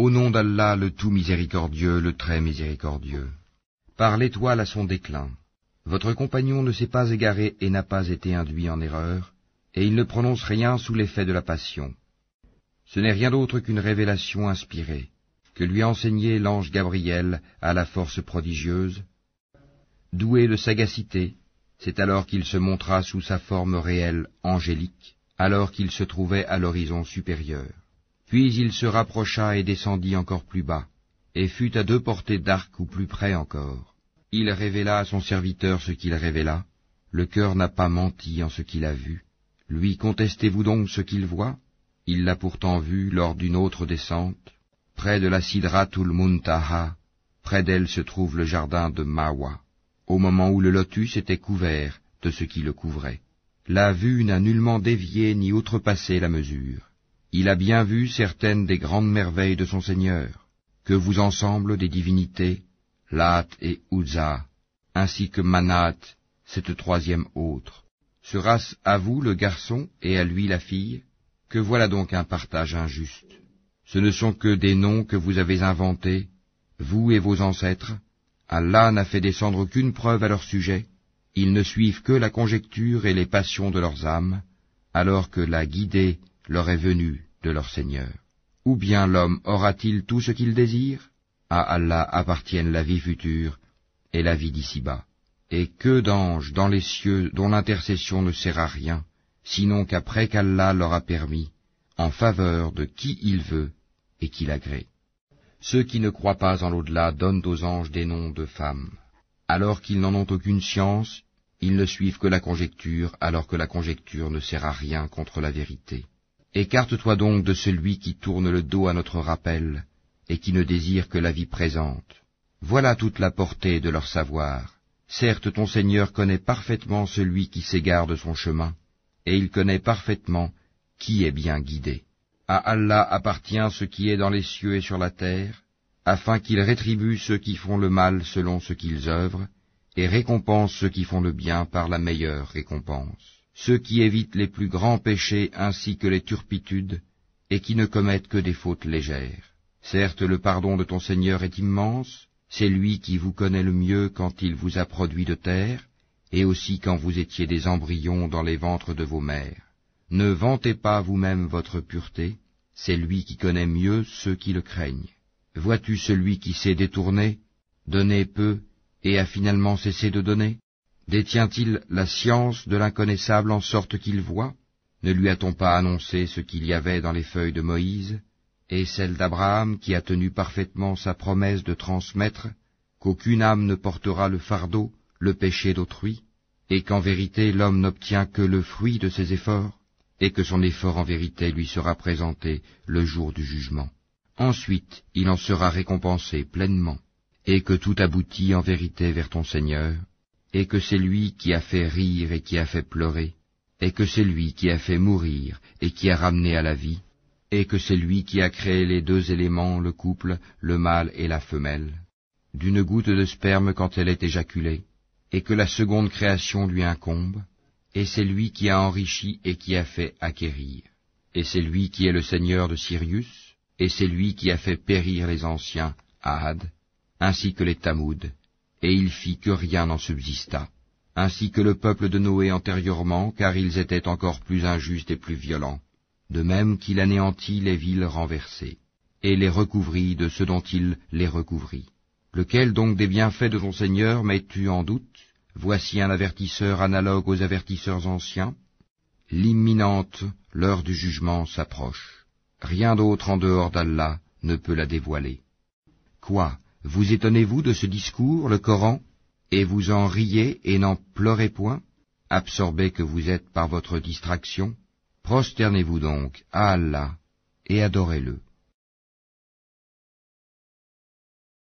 Au nom d'Allah, le tout miséricordieux, le très miséricordieux. Par l'étoile à son déclin. Votre compagnon ne s'est pas égaré et n'a pas été induit en erreur, et il ne prononce rien sous l'effet de la passion. Ce n'est rien d'autre qu'une révélation inspirée, que lui a enseigné l'ange Gabriel à la force prodigieuse. Doué de sagacité, c'est alors qu'il se montra sous sa forme réelle angélique, alors qu'il se trouvait à l'horizon supérieur. Puis il se rapprocha et descendit encore plus bas, et fut à 2 portées d'arc ou plus près encore. Il révéla à son serviteur ce qu'il révéla, le cœur n'a pas menti en ce qu'il a vu. Lui contestez-vous donc ce qu'il voit? Il l'a pourtant vu lors d'une autre descente, près de la Sidratul Muntaha, près d'elle se trouve le jardin de Mawa, au moment où le lotus était couvert de ce qui le couvrait. La vue n'a nullement dévié ni outrepassé la mesure. Il a bien vu certaines des grandes merveilles de son Seigneur, que vous ensemble des divinités, Lat et Uzza, ainsi que Manat, cette 3e autre. Sera-ce à vous le garçon et à lui la fille? Que voilà donc un partage injuste. Ce ne sont que des noms que vous avez inventés, vous et vos ancêtres. Allah n'a fait descendre aucune preuve à leur sujet. Ils ne suivent que la conjecture et les passions de leurs âmes, alors que la guidée leur est venue de leur Seigneur. Ou bien l'homme aura-t-il tout ce qu'il désire? À Allah appartiennent la vie future et la vie d'ici-bas. Et que d'anges dans les cieux dont l'intercession ne sert à rien, sinon qu'après qu'Allah leur a permis, en faveur de qui il veut et qu'il agrée. Ceux qui ne croient pas en l'au-delà donnent aux anges des noms de femmes. Alors qu'ils n'en ont aucune science, ils ne suivent que la conjecture, alors que la conjecture ne sert à rien contre la vérité. Écarte-toi donc de celui qui tourne le dos à notre rappel, et qui ne désire que la vie présente. Voilà toute la portée de leur savoir. Certes, ton Seigneur connaît parfaitement celui qui s'égare de son chemin, et il connaît parfaitement qui est bien guidé. À Allah appartient ce qui est dans les cieux et sur la terre, afin qu'il rétribue ceux qui font le mal selon ce qu'ils œuvrent, et récompense ceux qui font le bien par la meilleure récompense. Ceux qui évitent les plus grands péchés ainsi que les turpitudes, et qui ne commettent que des fautes légères. Certes, le pardon de ton Seigneur est immense, c'est lui qui vous connaît le mieux quand il vous a produit de terre, et aussi quand vous étiez des embryons dans les ventres de vos mères. Ne vantez pas vous-même votre pureté, c'est lui qui connaît mieux ceux qui le craignent. Vois-tu celui qui s'est détourné, donné peu, et a finalement cessé de donner? Détient-il la science de l'inconnaissable en sorte qu'il voit? Ne lui a-t-on pas annoncé ce qu'il y avait dans les feuilles de Moïse, et celle d'Abraham qui a tenu parfaitement sa promesse de transmettre, qu'aucune âme ne portera le fardeau, le péché d'autrui, et qu'en vérité l'homme n'obtient que le fruit de ses efforts, et que son effort en vérité lui sera présenté le jour du jugement. Ensuite, il en sera récompensé pleinement, et que tout aboutit en vérité vers ton Seigneur, et que c'est lui qui a fait rire et qui a fait pleurer, et que c'est lui qui a fait mourir et qui a ramené à la vie, et que c'est lui qui a créé les 2 éléments, le couple, le mâle et la femelle, d'une goutte de sperme quand elle est éjaculée, et que la seconde création lui incombe, et c'est lui qui a enrichi et qui a fait acquérir, et c'est lui qui est le Seigneur de Sirius, et c'est lui qui a fait périr les anciens, Had, ainsi que les Tamoud, et il fit que rien n'en subsista, ainsi que le peuple de Noé antérieurement, car ils étaient encore plus injustes et plus violents, de même qu'il anéantit les villes renversées, et les recouvrit de ce dont il les recouvrit. Lequel donc des bienfaits de ton Seigneur mets-tu en doute? Voici un avertisseur analogue aux avertisseurs anciens. L'imminente, l'heure du jugement s'approche. Rien d'autre en dehors d'Allah ne peut la dévoiler. Quoi? Vous étonnez-vous de ce discours, le Coran, et vous en riez et n'en pleurez point, absorbés que vous êtes par votre distraction? Prosternez-vous donc à Allah et adorez-le.